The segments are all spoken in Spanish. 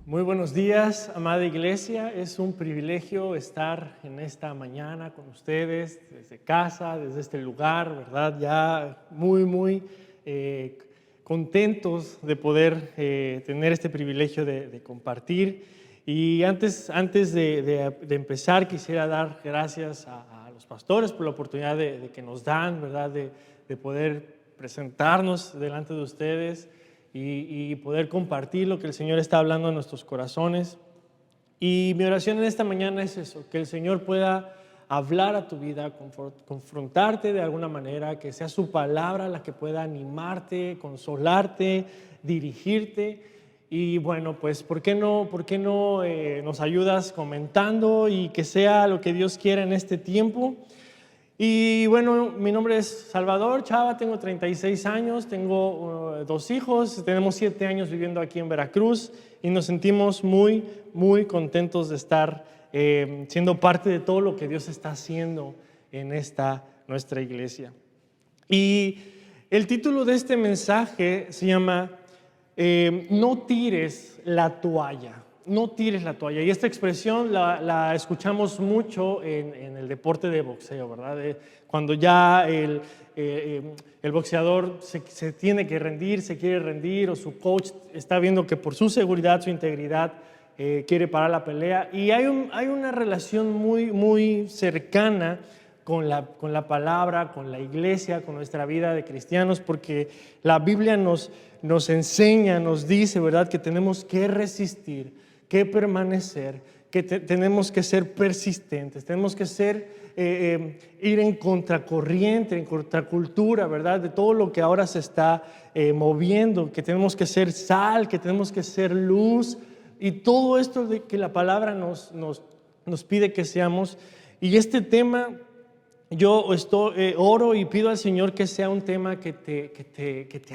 Muy buenos días, amada iglesia. Es un privilegio estar en esta mañana con ustedes, desde casa, desde este lugar, ¿verdad? Ya muy contentos de poder tener este privilegio de compartir. Y antes de empezar, quisiera dar gracias a los pastores por la oportunidad de que nos dan, ¿verdad? De poder presentarnos delante de ustedes y poder compartir lo que el Señor está hablando en nuestros corazones. Y mi oración en esta mañana es eso, que el Señor pueda hablar a tu vida, confrontarte de alguna manera, que sea su palabra la que pueda animarte, consolarte, dirigirte. Y bueno, pues ¿por qué no nos ayudas comentando y que sea lo que Dios quiera en este tiempo? Y bueno, mi nombre es Salvador Chava, tengo 36 años, tengo 2 hijos, tenemos 7 años viviendo aquí en Veracruz y nos sentimos muy contentos de estar siendo parte de todo lo que Dios está haciendo en nuestra iglesia. Y el título de este mensaje se llama No tires la toalla. No tires la toalla. Y esta expresión la escuchamos mucho en el deporte de boxeo, ¿verdad? Cuando ya el boxeador se tiene que rendir, se quiere rendir, o su coach está viendo que por su seguridad, su integridad, quiere parar la pelea. Y hay una relación muy cercana con la palabra, con la iglesia, con nuestra vida de cristianos, porque la Biblia nos enseña, nos dice, ¿verdad?, que tenemos que resistir, que permanecer, que tenemos que ser persistentes, tenemos que ir en contracorriente, en contracultura, ¿verdad?, de todo lo que ahora se está moviendo, que tenemos que ser sal, que tenemos que ser luz, y todo esto de que la palabra nos pide que seamos. Y este tema, yo oro y pido al Señor que sea un tema que te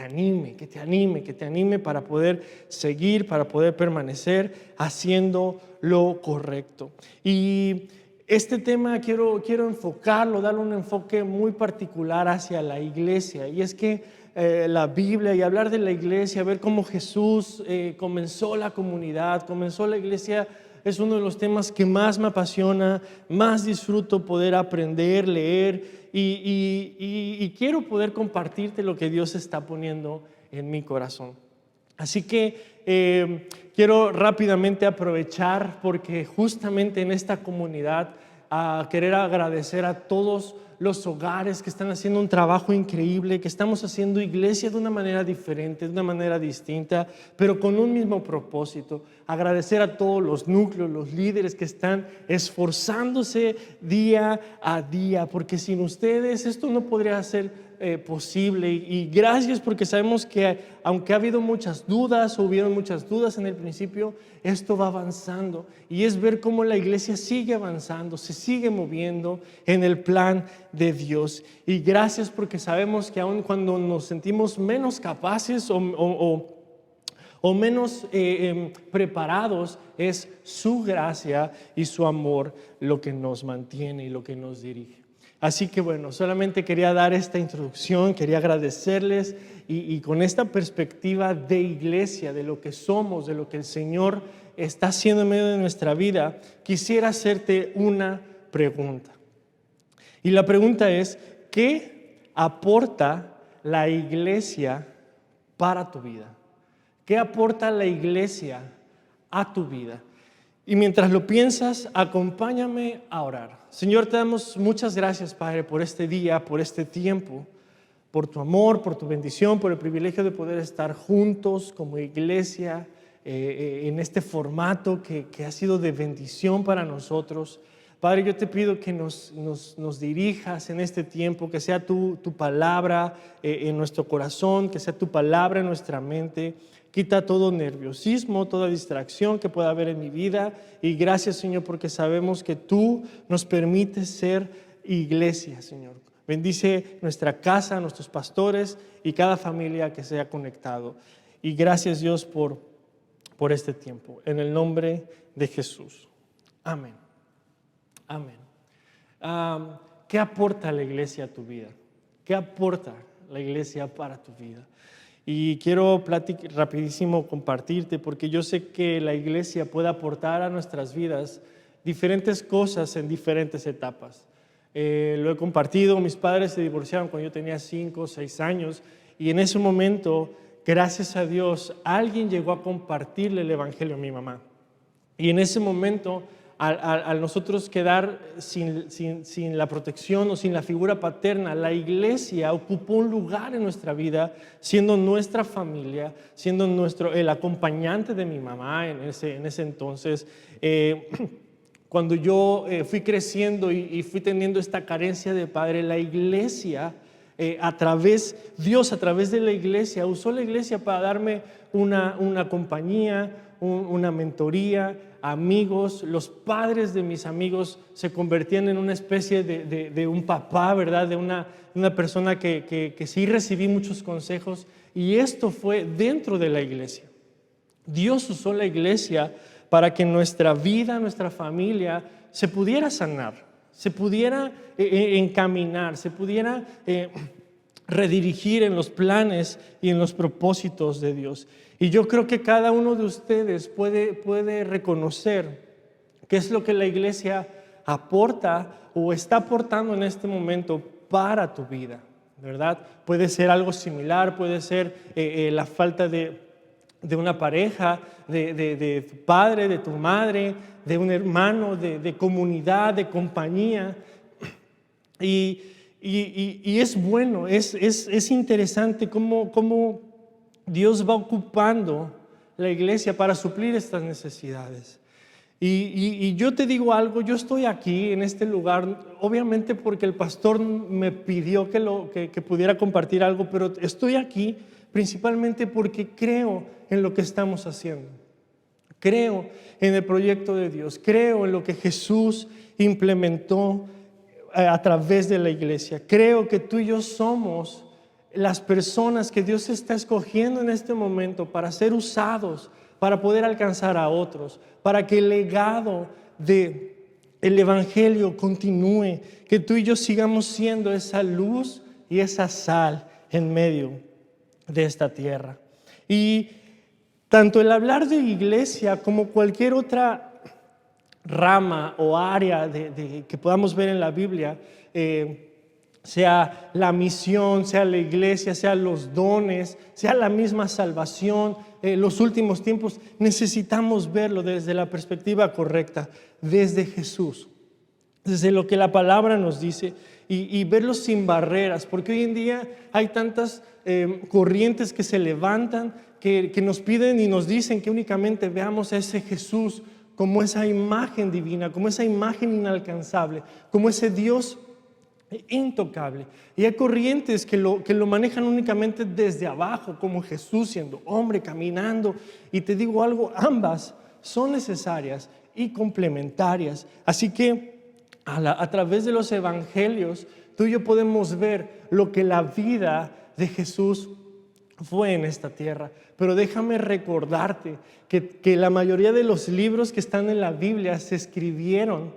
anime para poder seguir, para poder permanecer haciendo lo correcto. Y este tema quiero enfocarlo, darle un enfoque muy particular hacia la iglesia. Y es que la Biblia y hablar de la iglesia, ver cómo Jesús comenzó la comunidad, comenzó la iglesia, es uno de los temas que más me apasiona, más disfruto poder aprender, leer y quiero poder compartirte lo que Dios está poniendo en mi corazón. Así que quiero rápidamente aprovechar, porque justamente en esta comunidad querer agradecer a todos los hogares que están haciendo un trabajo increíble, que estamos haciendo iglesia de una manera diferente, de una manera distinta, pero con un mismo propósito. Agradecer a todos los núcleos, los líderes que están esforzándose día a día, porque sin ustedes esto no podría ser posible. Y gracias, porque sabemos que aunque ha habido muchas dudas, o hubieron muchas dudas en el principio, esto va avanzando, y es ver cómo la iglesia sigue avanzando, se sigue moviendo en el plan de Dios. Y gracias, porque sabemos que aun cuando nos sentimos menos capaces o menos preparados, es su gracia y su amor lo que nos mantiene y lo que nos dirige. Así que bueno, solamente quería dar esta introducción, quería agradecerles y con esta perspectiva de iglesia, de lo que somos, de lo que el Señor está haciendo en medio de nuestra vida, quisiera hacerte una pregunta. Y la pregunta es, ¿qué aporta la iglesia para tu vida? ¿Qué aporta la iglesia a tu vida? Y mientras lo piensas, acompáñame a orar. Señor, te damos muchas gracias, Padre, por este día, por este tiempo, por tu amor, por tu bendición, por el privilegio de poder estar juntos como iglesia en este formato que ha sido de bendición para nosotros. Padre, yo te pido que nos dirijas en este tiempo, que sea tu palabra en nuestro corazón, que sea tu palabra en nuestra mente. Quita todo nerviosismo, toda distracción que pueda haber en mi vida. Y gracias, Señor, porque sabemos que tú nos permites ser iglesia, Señor. Bendice nuestra casa, nuestros pastores y cada familia que sea conectado. Y gracias, Dios, por este tiempo. En el nombre de Jesús. Amén. Amén. ¿Qué aporta la iglesia a tu vida? ¿Qué aporta la iglesia para tu vida? y quiero rapidísimo compartirte, porque yo sé que la iglesia puede aportar a nuestras vidas diferentes cosas en diferentes etapas. Lo he compartido, mis padres se divorciaron cuando yo tenía 5 o 6 años, y en ese momento, gracias a Dios, alguien llegó a compartirle el evangelio a mi mamá. Y en ese momento, al nosotros quedar sin la protección o sin la figura paterna, la iglesia ocupó un lugar en nuestra vida, siendo nuestra familia, siendo el acompañante de mi mamá en ese entonces. Cuando yo fui creciendo y fui teniendo esta carencia de padre, la iglesia, Dios a través de la iglesia, usó la iglesia para darme una compañía, una mentoría, amigos. Los padres de mis amigos se convertían en una especie de un papá, ¿verdad? De una persona que sí recibí muchos consejos, y esto fue dentro de la iglesia. Dios usó la iglesia para que nuestra vida, nuestra familia se pudiera sanar, se pudiera encaminar, se pudiera redirigir en los planes y en los propósitos de Dios. Y yo creo que cada uno de ustedes puede reconocer qué es lo que la iglesia aporta o está aportando en este momento para tu vida, ¿verdad? Puede ser algo similar, puede ser la falta de una pareja, de tu padre, de tu madre, de un hermano, de comunidad, de compañía. Y es bueno, es interesante cómo Dios va ocupando la iglesia para suplir estas necesidades. Y yo te digo algo, yo estoy aquí en este lugar, obviamente porque el pastor me pidió que pudiera compartir algo, pero estoy aquí principalmente porque creo en lo que estamos haciendo. Creo en el proyecto de Dios, creo en lo que Jesús implementó a través de la iglesia. Creo que tú y yo somos las personas que Dios está escogiendo en este momento para ser usados, para poder alcanzar a otros, para que el legado del evangelio continúe, que tú y yo sigamos siendo esa luz y esa sal en medio de esta tierra. Y tanto el hablar de iglesia como cualquier otra rama o área que podamos ver en la Biblia, sea la misión, sea la iglesia, sea los dones, sea la misma salvación, los últimos tiempos, necesitamos verlo desde la perspectiva correcta, desde Jesús, desde lo que la palabra nos dice, y verlo sin barreras, porque hoy en día hay tantas corrientes que se levantan, que nos piden y nos dicen que únicamente veamos a ese Jesús como esa imagen divina, como esa imagen inalcanzable, como ese Dios intocable. Y hay corrientes que lo manejan únicamente desde abajo, como Jesús siendo hombre, caminando. Y te digo algo, ambas son necesarias y complementarias. Así que a través de los evangelios, tú y yo podemos ver lo que la vida de Jesús fue en esta tierra. Pero déjame recordarte que la mayoría de los libros que están en la Biblia se escribieron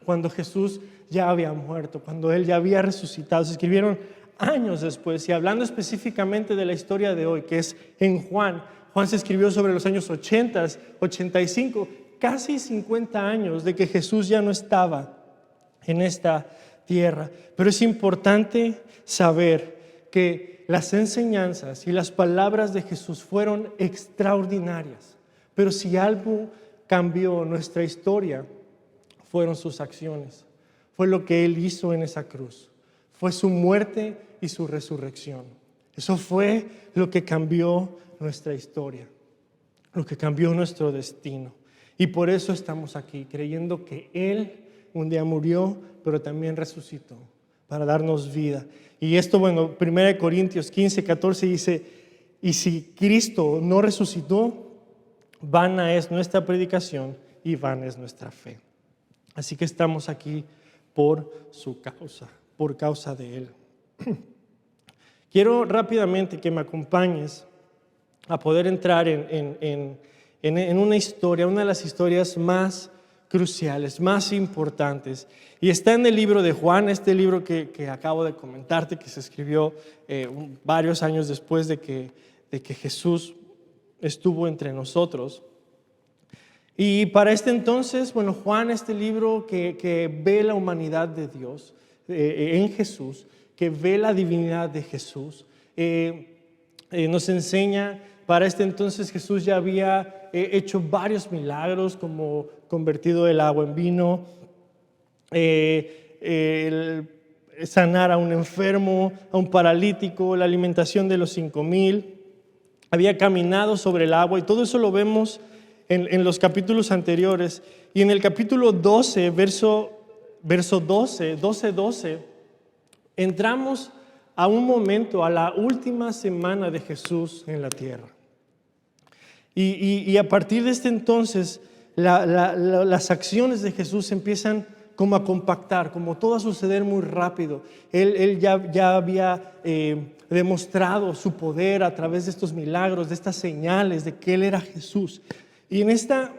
cuando Jesús ya había muerto, cuando Él ya había resucitado. Se escribieron años después. Y hablando específicamente de la historia de hoy, que es en Juan se escribió sobre los años 80, 85, casi 50 años de que Jesús ya no estaba en esta tierra. Pero es importante saber que las enseñanzas y las palabras de Jesús fueron extraordinarias. Pero si algo cambió nuestra historia, fueron sus acciones. Fue lo que Él hizo en esa cruz. Fue su muerte y su resurrección. Eso fue lo que cambió nuestra historia, lo que cambió nuestro destino. Y por eso estamos aquí, creyendo que Él un día murió, pero también resucitó para darnos vida. Y esto, 1 Corintios 15, 14 dice, y si Cristo no resucitó, vana es nuestra predicación y vana es nuestra fe. Así que estamos aquí por su causa, por causa de Él. Quiero rápidamente que me acompañes a poder entrar en una historia, una de las historias más cruciales, más importantes. Y está en el libro de Juan, este libro que acabo de comentarte, que se escribió varios años después de de que Jesús estuvo entre nosotros. Y para este entonces, bueno, Juan, este libro que ve la humanidad de Dios en Jesús, que ve la divinidad de Jesús, nos enseña, para este entonces Jesús ya había hecho varios milagros, como convertido el agua en vino, sanar a un enfermo, a un paralítico, la alimentación de los 5,000, había caminado sobre el agua, y todo eso lo vemos en los capítulos anteriores. Y en el capítulo 12, verso 12, entramos a un momento, a la última semana de Jesús en la tierra. Y a partir de este entonces, las acciones de Jesús empiezan como a compactar, como todo a suceder muy rápido. Él ya había demostrado su poder a través de estos milagros, de estas señales de que Él era Jesús. Y en esta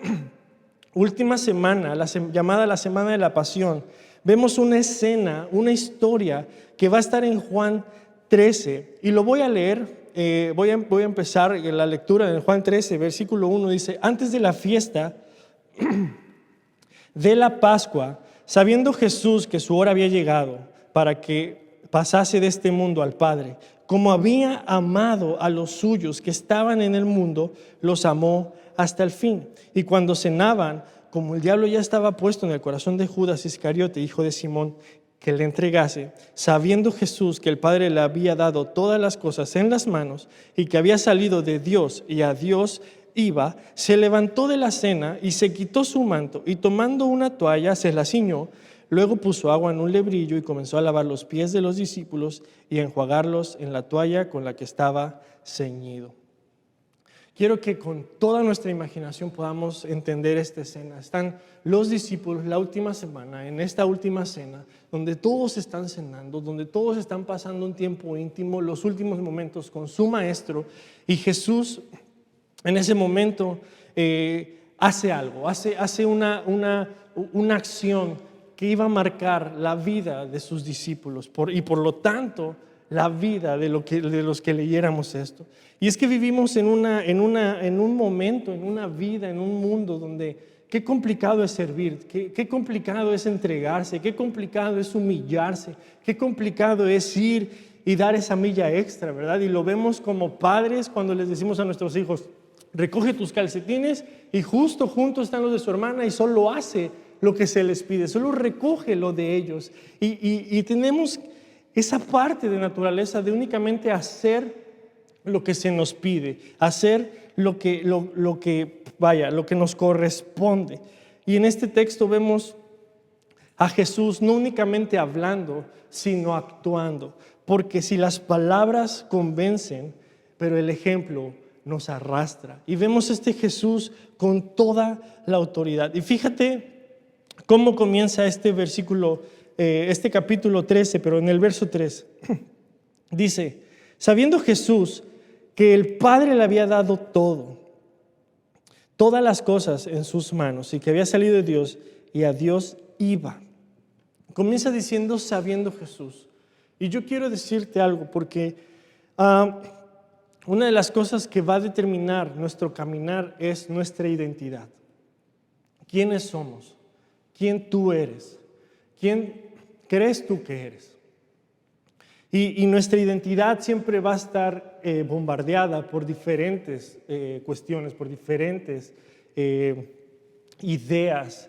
última semana, llamada la Semana de la Pasión, vemos una escena, una historia que va a estar en Juan 13. Y lo voy a leer, voy a empezar la lectura en Juan 13, versículo 1. Dice: antes de la fiesta de la Pascua, sabiendo Jesús que su hora había llegado para que pasase de este mundo al Padre, como había amado a los suyos que estaban en el mundo, los amó hasta el fin. Y cuando cenaban, como el diablo ya estaba puesto en el corazón de Judas Iscariote, hijo de Simón, que le entregase, sabiendo Jesús que el Padre le había dado todas las cosas en las manos y que había salido de Dios y a Dios iba, se levantó de la cena y se quitó su manto, y tomando una toalla se la ciñó. Luego puso agua en un lebrillo y comenzó a lavar los pies de los discípulos y a enjuagarlos en la toalla con la que estaba ceñido. Quiero que con toda nuestra imaginación podamos entender esta escena. Están los discípulos la última semana, en esta última cena, donde todos están cenando, donde todos están pasando un tiempo íntimo, los últimos momentos con su maestro, y Jesús en ese momento hace algo, hace una acción que iba a marcar la vida de sus discípulos y por lo tanto la vida de los que leyéramos esto. Y es que vivimos en un momento, en una vida, en un mundo donde qué complicado es servir, qué complicado es entregarse, qué complicado es humillarse, qué complicado es ir y dar esa milla extra, ¿verdad? Y lo vemos como padres cuando les decimos a nuestros hijos: recoge tus calcetines, y justo juntos están los de su hermana y solo hace lo que se les pide, solo recoge lo de ellos. Y tenemos esa parte de naturaleza de únicamente hacer lo que se nos pide, hacer lo que nos corresponde. Y en este texto vemos a Jesús no únicamente hablando, sino actuando, porque si las palabras convencen, pero el ejemplo nos arrastra. Y vemos este Jesús con toda la autoridad. Y fíjate cómo comienza este versículo, este capítulo 13, pero en el verso 3. Dice: sabiendo Jesús que el Padre le había dado todas las cosas en sus manos, y que había salido de Dios y a Dios iba. Comienza diciendo sabiendo Jesús. Y yo quiero decirte algo, porque una de las cosas que va a determinar nuestro caminar es nuestra identidad. ¿Quiénes somos? ¿Quién tú eres? ¿Quién crees tú que eres? Y nuestra identidad siempre va a estar bombardeada por diferentes cuestiones, por diferentes ideas,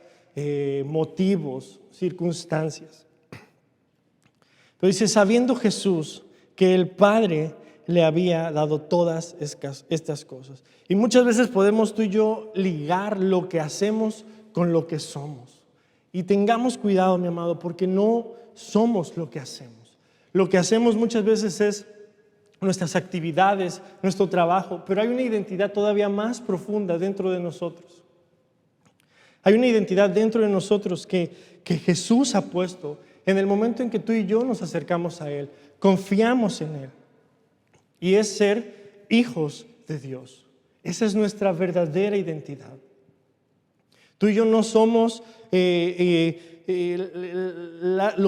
motivos, circunstancias. Pero dice, sabiendo Jesús que el Padre le había dado todas estas cosas. Y muchas veces podemos tú y yo ligar lo que hacemos con lo que somos. Y tengamos cuidado, mi amado, porque no somos lo que hacemos. Lo que hacemos muchas veces es nuestras actividades, nuestro trabajo, pero hay una identidad todavía más profunda dentro de nosotros. Hay una identidad dentro de nosotros que Jesús ha puesto en el momento en que tú y yo nos acercamos a Él, confiamos en Él. Y es ser hijos de Dios. Esa es nuestra verdadera identidad. Tú y yo no somos lo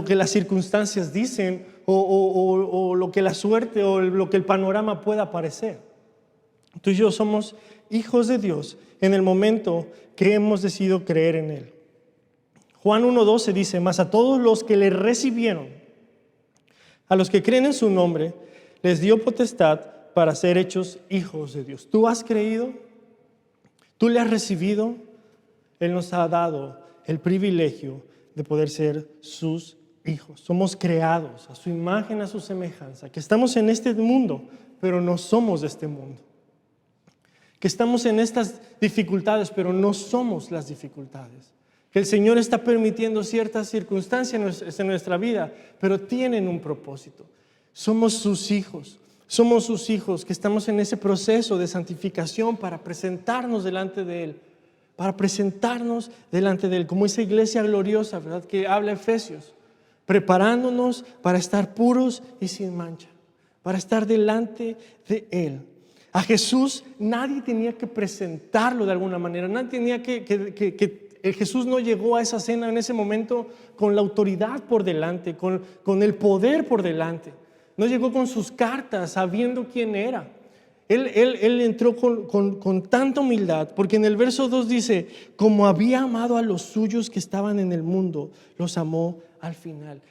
que las circunstancias dicen o lo que la suerte o lo que el panorama pueda parecer. Tú y yo somos hijos de Dios en el momento que hemos decidido creer en Él. Juan 1:12 dice: mas a todos los que le recibieron, a los que creen en su nombre, les dio potestad para ser hechos hijos de Dios. ¿Tú has creído? ¿Tú le has recibido? Él nos ha dado el privilegio de poder ser sus hijos. Somos creados a su imagen, a su semejanza, que estamos en este mundo, pero no somos de este mundo. Que estamos en estas dificultades, pero no somos las dificultades. Que el Señor está permitiendo ciertas circunstancias en nuestra vida, pero tienen un propósito. Somos sus hijos que estamos en ese proceso de santificación para presentarnos delante de Él. Como esa iglesia gloriosa, ¿verdad?, que habla Efesios, preparándonos para estar puros y sin mancha, para estar delante de Él. A Jesús nadie tenía que presentarlo de alguna manera, nadie tenía Jesús no llegó a esa cena en ese momento con la autoridad por delante, con el poder por delante. No llegó con sus cartas sabiendo quién era. Él entró con tanta humildad, porque en el verso 2 dice: como había amado a los suyos que estaban en el mundo, los amó al final.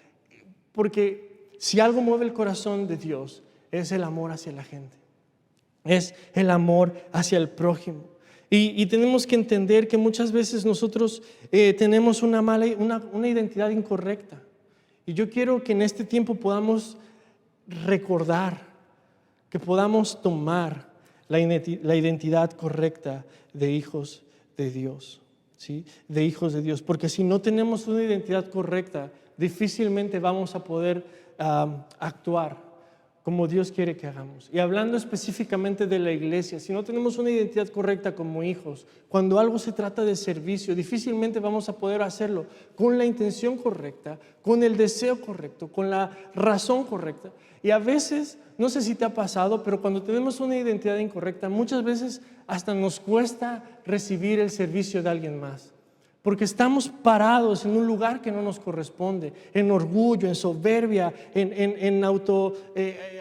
Porque si algo mueve el corazón de Dios, es el amor hacia la gente, es el amor hacia el prójimo. Y tenemos que entender que muchas veces nosotros tenemos una identidad incorrecta. Y yo quiero que en este tiempo podamos recordar, que podamos tomar la identidad correcta de hijos de Dios, ¿sí? De hijos de Dios. Porque si no tenemos una identidad correcta, difícilmente vamos a poder actuar como Dios quiere que hagamos. Y hablando específicamente de la iglesia, si no tenemos una identidad correcta como hijos, cuando algo se trata de servicio, difícilmente vamos a poder hacerlo con la intención correcta, con el deseo correcto, con la razón correcta. Y a veces, no sé si te ha pasado, pero cuando tenemos una identidad incorrecta, muchas veces hasta nos cuesta recibir el servicio de alguien más. Porque estamos parados en un lugar que no nos corresponde, en orgullo, en soberbia, en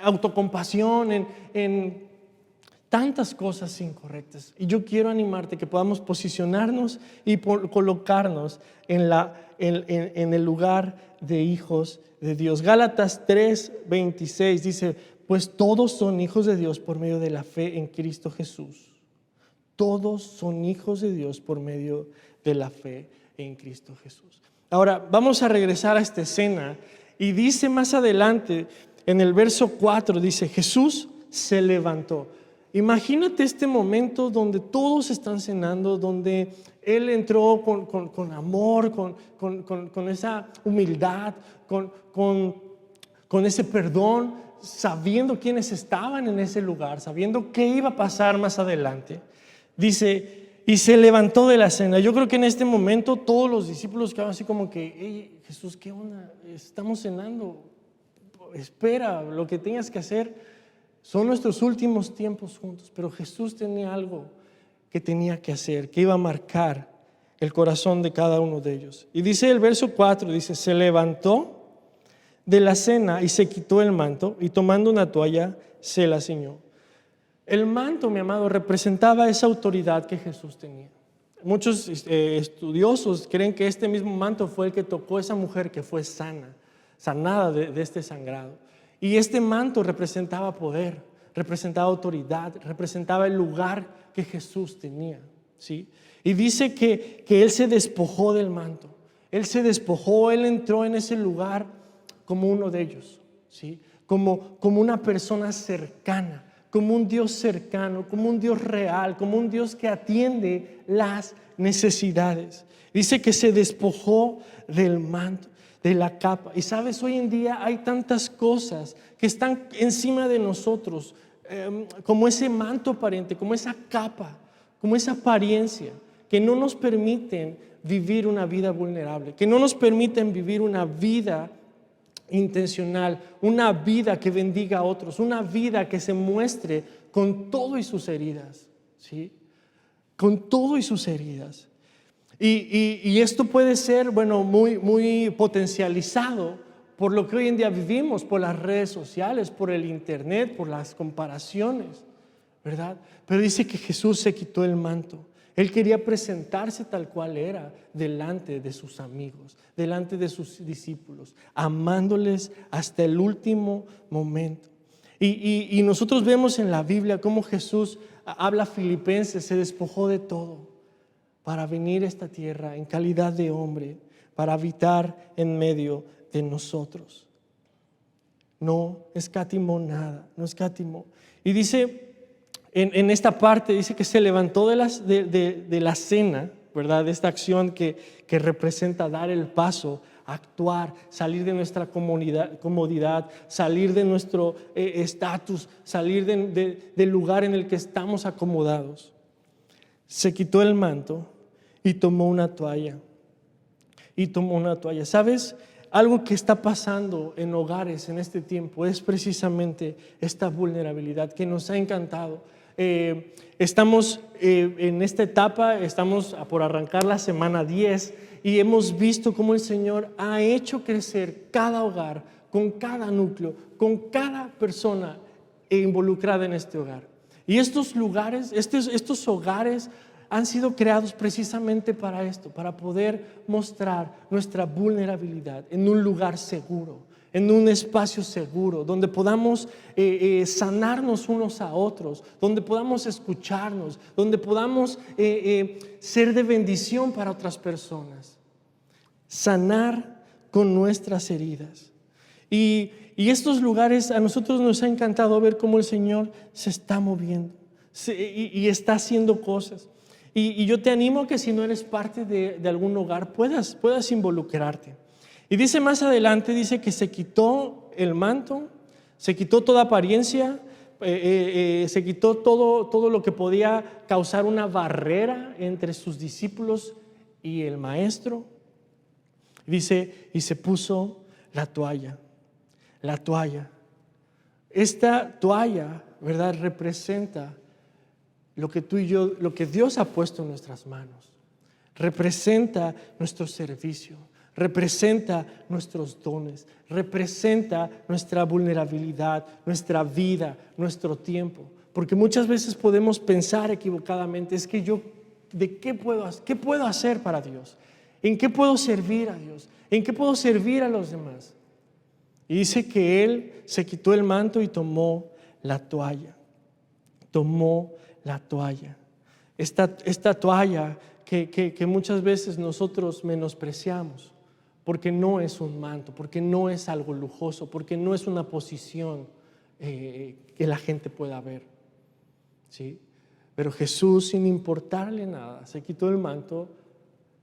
autocompasión, en tantas cosas incorrectas. Y yo quiero animarte que podamos posicionarnos y colocarnos en el lugar de hijos de Dios. Gálatas 3:26 dice: pues todos son hijos de Dios por medio de la fe en Cristo Jesús. Todos son hijos de Dios por medio de la fe en Cristo Jesús. Ahora vamos a regresar a esta escena y dice más adelante en el verso 4, dice: Jesús se levantó. Imagínate este momento donde todos están cenando, donde Él entró con amor, con esa humildad, con ese perdón, sabiendo quiénes estaban en ese lugar, sabiendo qué iba a pasar más adelante. Dice: y se levantó de la cena. Yo creo que en este momento todos los discípulos quedaron así como que: hey, Jesús, ¿qué onda? Estamos cenando. Espera, lo que tengas que hacer. Son nuestros últimos tiempos juntos. Pero Jesús tenía algo que tenía que hacer, que iba a marcar el corazón de cada uno de ellos. Y dice el verso 4, dice: se levantó de la cena y se quitó el manto, y tomando una toalla se la ciñó. El manto, mi amado, representaba esa autoridad que Jesús tenía. Muchos estudiosos creen que este mismo manto fue el que tocó a esa mujer que fue sanada de este sangrado. Y este manto representaba poder, representaba autoridad, representaba el lugar que Jesús tenía, ¿sí? Y dice que Él se despojó del manto. Él se despojó, Él entró en ese lugar como uno de ellos, ¿sí? Como una persona cercana, como un Dios cercano, como un Dios real, como un Dios que atiende las necesidades. Dice que se despojó del manto, de la capa. Y sabes, hoy en día hay tantas cosas que están encima de nosotros, como ese manto aparente, como esa capa, como esa apariencia, que no nos permiten vivir una vida vulnerable, que no nos permiten vivir una vida intencional, una vida que bendiga a otros, una vida que se muestre con todo y sus heridas, ¿sí? Con todo y sus heridas. Y esto puede ser, bueno, muy potencializado por lo que hoy en día vivimos, por las redes sociales, por el internet, por las comparaciones, ¿verdad? Pero dice que Jesús se quitó el manto. Él quería presentarse tal cual era delante de sus amigos, delante de sus discípulos, amándoles hasta el último momento. Y nosotros vemos en la Biblia cómo Jesús, habla Filipenses, se despojó de todo para venir a esta tierra en calidad de hombre, para habitar en medio de nosotros. No escatimó nada, no escatimó. Y dice, en esta parte, dice que se levantó de la cena, ¿verdad? De esta acción que representa dar el paso, actuar, salir de nuestra comodidad, salir de nuestro estatus, salir del lugar en el que estamos acomodados. Se quitó el manto y tomó una toalla. ¿Sabes? Algo que está pasando en hogares en este tiempo es precisamente esta vulnerabilidad que nos ha encantado. Estamos en esta etapa, estamos por arrancar la semana 10 y hemos visto cómo el Señor ha hecho crecer cada hogar, con cada núcleo, con cada persona involucrada en este hogar. Y estos lugares, estos hogares han sido creados precisamente para esto, para poder mostrar nuestra vulnerabilidad en un lugar seguro, en un espacio seguro, donde podamos sanarnos unos a otros, donde podamos escucharnos, donde podamos ser de bendición para otras personas, sanar con nuestras heridas. Y estos lugares, a nosotros nos ha encantado ver cómo el Señor se está moviendo y está haciendo cosas. Y yo te animo a que si no eres parte de algún hogar puedas involucrarte. Y dice más adelante, dice que se quitó el manto, se quitó toda apariencia, se quitó todo lo que podía causar una barrera entre sus discípulos y el maestro. Dice, y se puso la toalla. La toalla. Esta toalla, ¿verdad?, representa lo que tú y yo, lo que Dios ha puesto en nuestras manos. Representa nuestro servicio, representa nuestros dones, representa nuestra vulnerabilidad, nuestra vida, nuestro tiempo. Porque muchas veces podemos pensar equivocadamente, es que yo, qué puedo hacer para Dios? ¿En qué puedo servir a Dios? ¿En qué puedo servir a los demás? Y dice que Él se quitó el manto y tomó la toalla. Tomó la toalla. Esta toalla que muchas veces nosotros menospreciamos, porque no es un manto, porque no es algo lujoso, porque no es una posición que la gente pueda ver, ¿sí? Pero Jesús, sin importarle nada, se quitó el manto,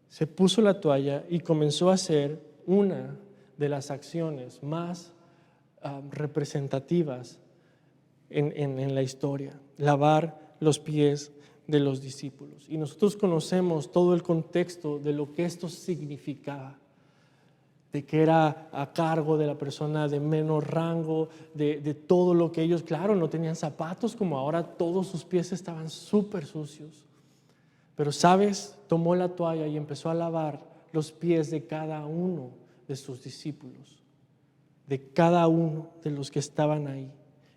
se puso la toalla y comenzó a hacer una de las acciones más representativas en la historia: lavar los pies de los discípulos. Y nosotros conocemos todo el contexto de lo que esto significaba, de que era a cargo de la persona de menor rango, de todo lo que ellos, claro, no tenían zapatos como ahora, todos sus pies estaban súper sucios. Pero, ¿sabes? Tomó la toalla y empezó a lavar los pies de cada uno de sus discípulos, de cada uno de los que estaban ahí.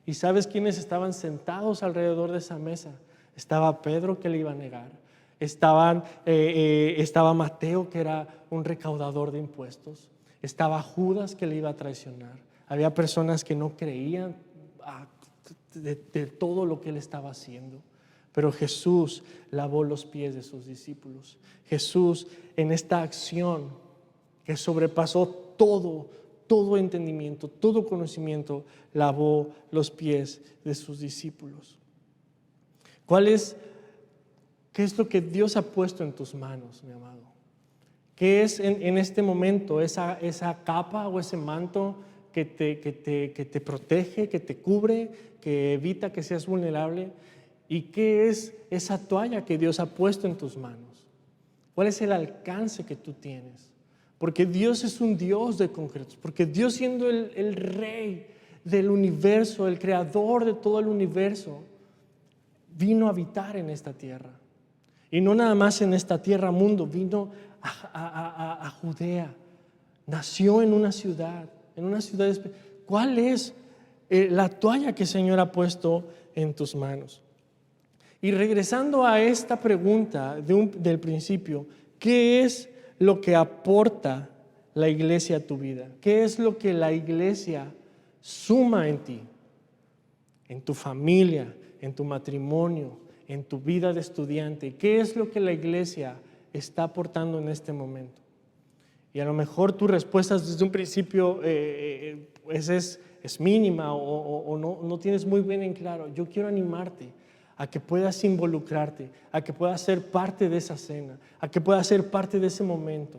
¿Y sabes quiénes estaban sentados alrededor de esa mesa? Estaba Pedro, que le iba a negar. Estaba Mateo, que era un recaudador de impuestos. Estaba Judas, que le iba a traicionar. Había personas que no creían de todo lo que él estaba haciendo. Pero Jesús lavó los pies de sus discípulos. Jesús, en esta acción que sobrepasó todo entendimiento, todo conocimiento, lavó los pies de sus discípulos. ¿Qué es lo que Dios ha puesto en tus manos, mi amado? ¿Qué es en este momento esa capa o ese manto que te protege, que te cubre, que evita que seas vulnerable? ¿Y qué es esa toalla que Dios ha puesto en tus manos? ¿Cuál es el alcance que tú tienes? Porque Dios es un Dios de concretos, porque Dios, siendo el rey del universo, el creador de todo el universo, vino a habitar en esta tierra. Y no nada más en esta tierra mundo, vino a Judea, nació en una ciudad. ¿Cuál es la toalla que el Señor ha puesto en tus manos? Y regresando a esta pregunta del principio, ¿qué es lo que aporta la iglesia a tu vida? ¿Qué es lo que la iglesia suma en ti, en tu familia, en tu matrimonio, en tu vida de estudiante? ¿Qué es lo que la iglesia está aportando en este momento? Y a lo mejor tu respuesta desde un principio pues es mínima o no tienes muy bien en claro. Yo quiero animarte a que puedas involucrarte, a que puedas ser parte de esa cena, a que puedas ser parte de ese momento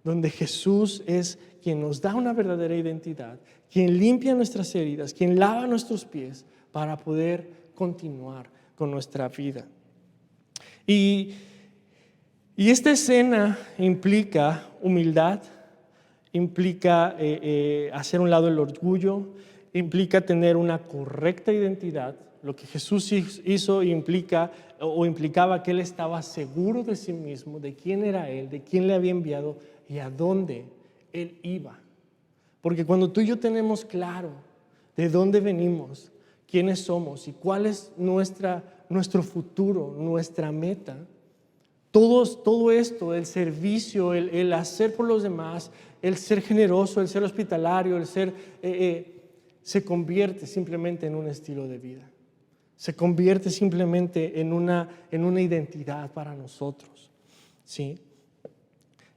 donde Jesús es quien nos da una verdadera identidad, quien limpia nuestras heridas, quien lava nuestros pies para poder continuar con nuestra vida. Y esta escena implica humildad, implica hacer a un lado el orgullo, implica tener una correcta identidad. Lo que Jesús hizo implicaba que Él estaba seguro de sí mismo, de quién era Él, de quién le había enviado y a dónde Él iba. Porque cuando tú y yo tenemos claro de dónde venimos, quiénes somos y cuál es nuestro futuro, nuestra meta, todo esto, el servicio, el hacer por los demás, el ser generoso, el ser hospitalario, se convierte simplemente en un estilo de vida. Se convierte simplemente en una identidad para nosotros, ¿sí?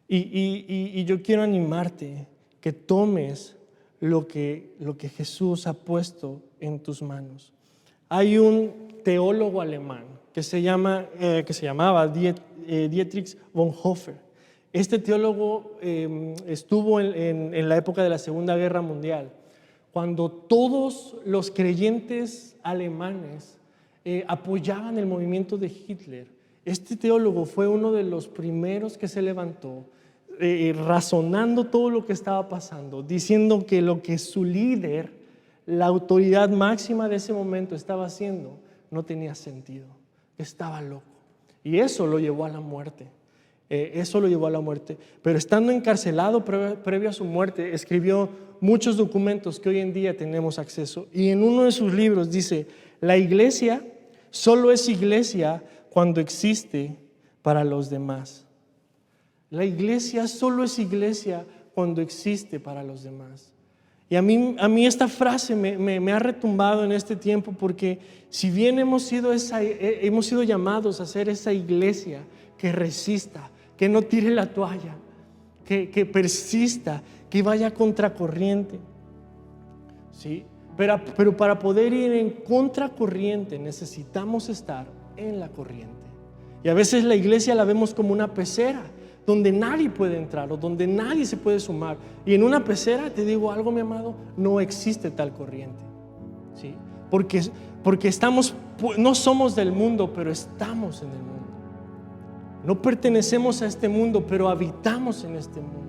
Y yo quiero animarte que tomes lo que Jesús ha puesto en tus manos. Hay un teólogo alemán que se llamaba Dietrich Bonhoeffer. Este teólogo estuvo en la época de la Segunda Guerra Mundial, cuando todos los creyentes alemanes apoyaban el movimiento de Hitler. Este teólogo fue uno de los primeros que se levantó, razonando todo lo que estaba pasando, diciendo que lo que su líder, la autoridad máxima de ese momento, estaba haciendo no tenía sentido, estaba loco. Y eso lo llevó a la muerte. Pero estando encarcelado previo a su muerte, escribió muchos documentos que hoy en día tenemos acceso. Y en uno de sus libros dice: la iglesia solo es iglesia cuando existe para los demás. La iglesia solo es iglesia cuando existe para los demás. Y a mí esta frase me ha retumbado en este tiempo, porque si bien hemos sido llamados a ser esa iglesia que resista, que no tire la toalla, que persista, que vaya contracorriente, ¿sí? Pero para poder ir en contracorriente necesitamos estar en la corriente. Y a veces la iglesia la vemos como una pecera donde nadie puede entrar o donde nadie se puede sumar. Y en una pecera, te digo algo, mi amado, no existe tal corriente, ¿sí? Porque no somos del mundo, pero estamos en el mundo. No pertenecemos a este mundo, pero habitamos en este mundo.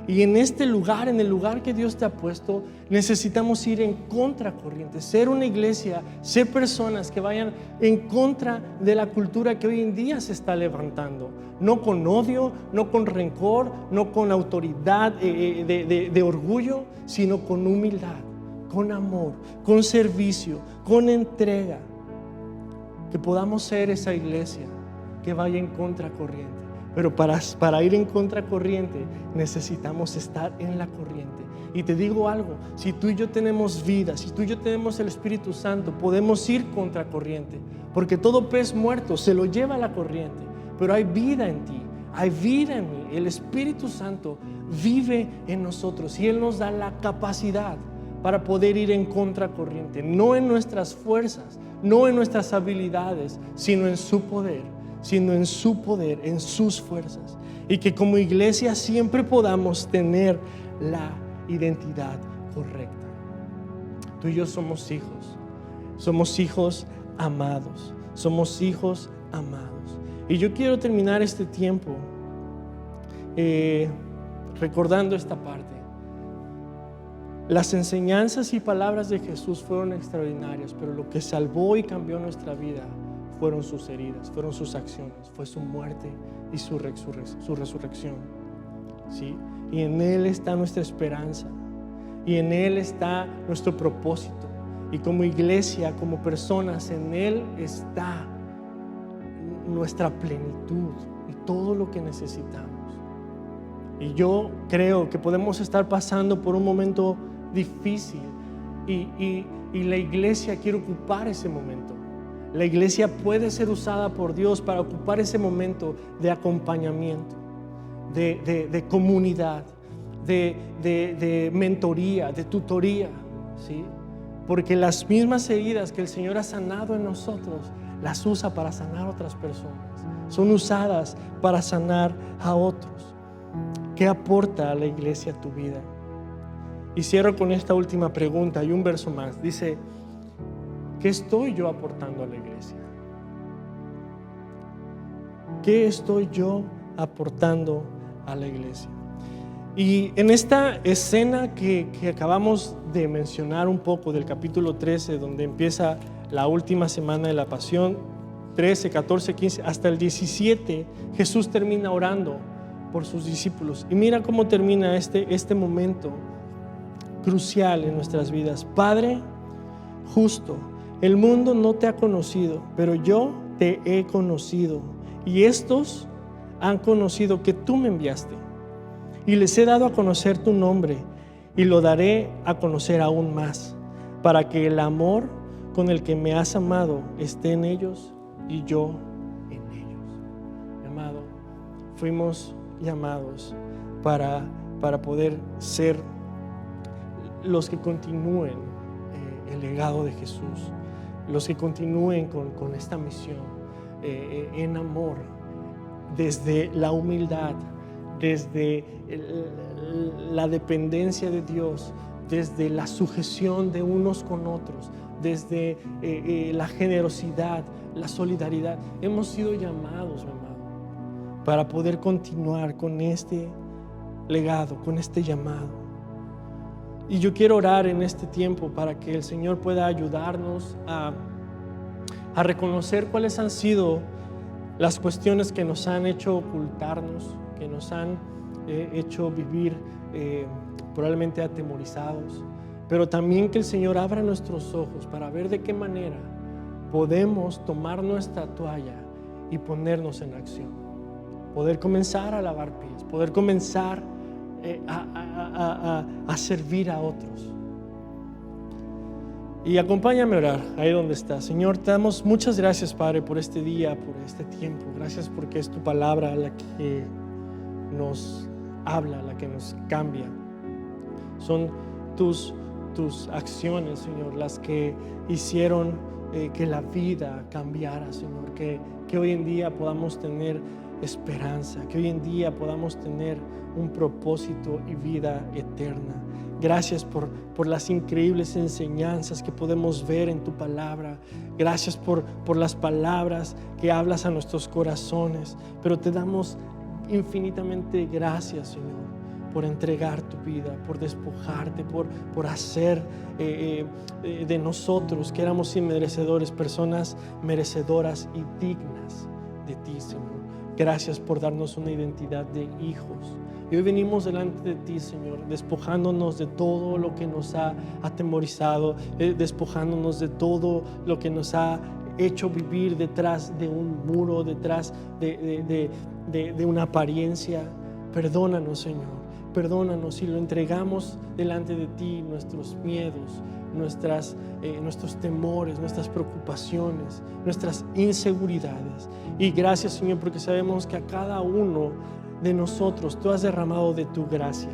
Y en este lugar, en el lugar que Dios te ha puesto, necesitamos ir en contracorriente, ser una iglesia, ser personas que vayan en contra de la cultura que hoy en día se está levantando. No con odio, no con rencor, no con autoridad de orgullo, sino con humildad, con amor, con servicio, con entrega. Que podamos ser esa iglesia que vaya en contracorriente. Pero para ir en contracorriente necesitamos estar en la corriente. Y te digo algo: si tú y yo tenemos vida, si tú y yo tenemos el Espíritu Santo, podemos ir contracorriente, porque todo pez muerto se lo lleva a la corriente. Pero hay vida en ti, hay vida en mí. El Espíritu Santo vive en nosotros y Él nos da la capacidad para poder ir en contracorriente, no en nuestras fuerzas, no en nuestras habilidades, sino en su poder, en sus fuerzas. Y que como iglesia siempre podamos tener la identidad correcta. Tú y yo somos hijos amados, somos hijos amados. Y yo quiero terminar este tiempo recordando esta parte. Las enseñanzas y palabras de Jesús fueron extraordinarias, pero lo que salvó y cambió nuestra vida fueron sus heridas, fueron sus acciones, fue su muerte y su resurrección, ¿sí? Y en Él está nuestra esperanza, y en Él está nuestro propósito. Y como iglesia, como personas, en Él está nuestra plenitud y todo lo que necesitamos. Y yo creo que podemos estar pasando por un momento difícil y la iglesia quiere ocupar ese momento. La iglesia puede ser usada por Dios para ocupar ese momento de acompañamiento, de comunidad, de mentoría, de tutoría, ¿sí? Porque las mismas heridas que el Señor ha sanado en nosotros, las usa para sanar a otras personas. Son usadas para sanar a otros. ¿Qué aporta a la iglesia tu vida? Y cierro con esta última pregunta y un verso más. Dice, ¿qué estoy yo aportando a la iglesia? ¿Qué estoy yo aportando a la iglesia? Y en esta escena que acabamos de mencionar un poco del capítulo 13, donde empieza la última semana de la pasión, 13, 14, 15, hasta el 17, Jesús termina orando por sus discípulos. Y mira cómo termina este momento crucial en nuestras vidas. Padre justo, el mundo no te ha conocido, pero yo te he conocido. Y estos han conocido que tú me enviaste. Y les he dado a conocer tu nombre, y lo daré a conocer aún más, para que el amor con el que me has amado esté en ellos y yo en ellos. Mi amado, fuimos llamados para poder ser los que continúen el legado de Jesús, los que continúen con esta misión en amor, desde la humildad, desde la dependencia de Dios, desde la sujeción de unos con otros, desde la generosidad, la solidaridad. Hemos sido llamados, mi amado, para poder continuar con este legado, con este llamado. Y yo quiero orar en este tiempo para que el Señor pueda ayudarnos a reconocer cuáles han sido las cuestiones que nos han hecho ocultarnos, que nos han hecho vivir probablemente atemorizados, pero también que el Señor abra nuestros ojos para ver de qué manera podemos tomar nuestra toalla y ponernos en acción, poder comenzar a lavar pies, poder comenzar a servir a otros. Y acompáñame a orar ahí donde estás. Señor, te damos muchas gracias, Padre, por este día, por este tiempo. Gracias porque es tu palabra la que nos habla, la que nos cambia. Son tus acciones, Señor, las que hicieron que la vida cambiara, Señor. Que hoy en día podamos tener esperanza, que hoy en día podamos tener un propósito y vida eterna. Gracias por las increíbles enseñanzas que podemos ver en tu palabra. Gracias por las palabras que hablas a nuestros corazones. Pero te damos infinitamente gracias, Señor, por entregar tu vida, por despojarte, por hacer de nosotros, que éramos inmerecedores, personas merecedoras y dignas de ti, Señor. Gracias por darnos una identidad de hijos. Y hoy venimos delante de ti, Señor, despojándonos de todo lo que nos ha atemorizado, despojándonos de todo lo que nos ha hecho vivir detrás de un muro, detrás de una apariencia. Perdónanos, Señor, perdónanos, y lo entregamos delante de ti, nuestros miedos, nuestros temores, nuestras preocupaciones, nuestras inseguridades. Y gracias, Señor, porque sabemos que a cada uno de nosotros tú has derramado de tu gracia,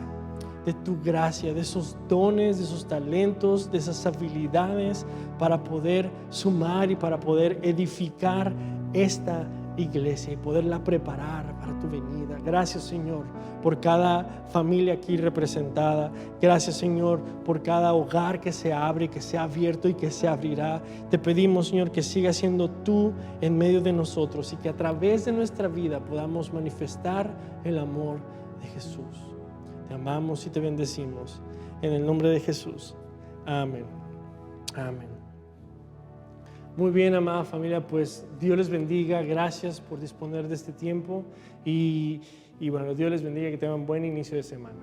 de esos dones, de esos talentos, de esas habilidades para poder sumar y para poder edificar esta iglesia y poderla preparar para tu venida. Gracias, Señor, por cada familia aquí representada. Gracias, Señor, por cada hogar que se abre, que se ha abierto y que se abrirá. Te pedimos, Señor, que sigas siendo tú en medio de nosotros y que a través de nuestra vida podamos manifestar el amor de Jesús. Te amamos y te bendecimos en el nombre de Jesús. Amén. Amén. Muy bien, amada familia, pues Dios les bendiga. Gracias por disponer de este tiempo y bueno, Dios les bendiga, que tengan buen inicio de semana.